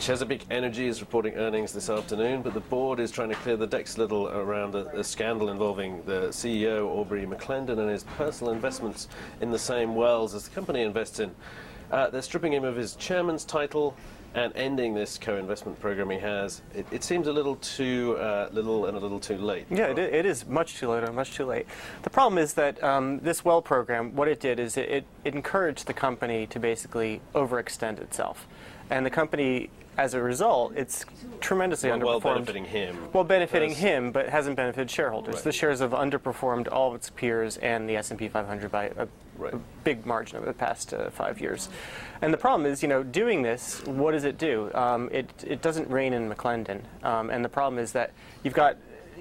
Chesapeake Energy is reporting earnings this afternoon, but the board is trying to clear the decks a little around a scandal involving the CEO, Aubrey McClendon, and his personal investments in the same wells as the company invests in. They're stripping him of his chairman's title and ending this co-investment program he has. It seems a little too little and a little too late. Yeah, it is much too late and much too late. The problem is that this well program, what it did is it encouraged the company to basically overextend itself. And the company, as a result, it's tremendously underperformed. Well, benefiting him. Well, benefiting him, but hasn't benefited shareholders. Right. The shares have underperformed all of its peers and the S&P 500 by a big margin over the past 5 years. And the problem is, doing this, what does it do? It doesn't rein in McClendon. And the problem is that you've got,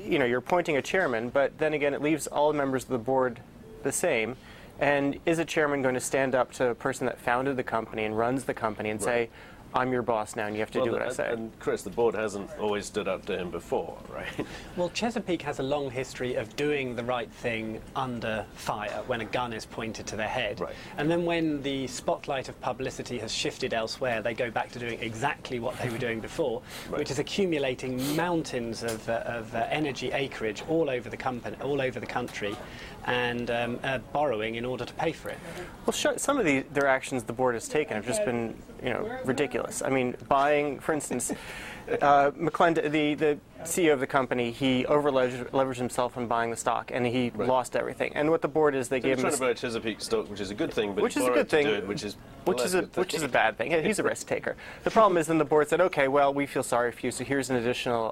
you're appointing a chairman, but then again, it leaves all the members of the board the same. And is a chairman going to stand up to a person that founded the company and runs the company and say, I'm your boss now, and you have to do what I say? And Chris, the board hasn't always stood up to him before, right? Well, Chesapeake has a long history of doing the right thing under fire when a gun is pointed to their head. Right. And then when the spotlight of publicity has shifted elsewhere, they go back to doing exactly what they were doing before, which is accumulating mountains of energy acreage all over the country, and borrowing in order to pay for it. Well, some of their actions the board has taken have just been, ridiculous. I mean, buying, for instance, McClendon, the CEO of the company, he over-leveraged himself on buying the stock, and he lost everything. And what the board is, they gave him... He's trying to buy Chesapeake stock, which is a good thing, but which is a good thing, which is a bad thing. He's a risk taker. The problem is, then the board said, okay, well, we feel sorry for you, so here's an additional,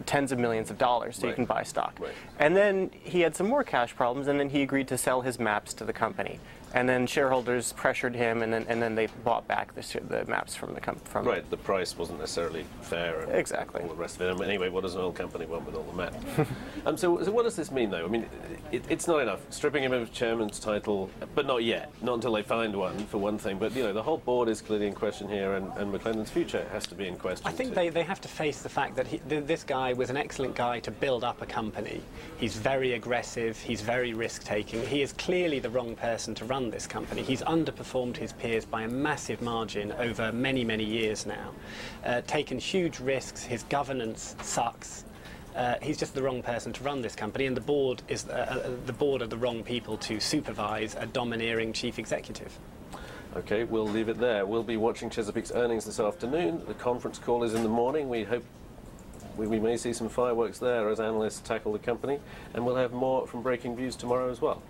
tens of millions of dollars so you can buy stock. And then he had some more cash problems, and then he agreed to sell his maps to the company. And then shareholders pressured him, and then they bought back the maps from the company. Right, the price wasn't necessarily fair. And exactly. All the rest of it. Anyway, what does an oil company want with all the maps? So what does this mean, though? I mean, it's not enough. Stripping him of his chairman's title, but not yet. Not until they find one, for one thing. But, the whole board is clearly in question here, and McClendon's future has to be in question. I think they have to face the fact that this guy was an excellent guy to build up a company. He's very aggressive. He's very risk-taking. He is clearly the wrong person to run this company. He's underperformed his peers by a massive margin over many, many years now. Taken huge risks. His governance sucks. He's just the wrong person to run this company, and the board are the wrong people to supervise a domineering chief executive. Okay, we'll leave it there. We'll be watching Chesapeake's earnings this afternoon. The conference call is in the morning. We hope we may see some fireworks there as analysts tackle the company, and we'll have more from Breakingviews tomorrow as well.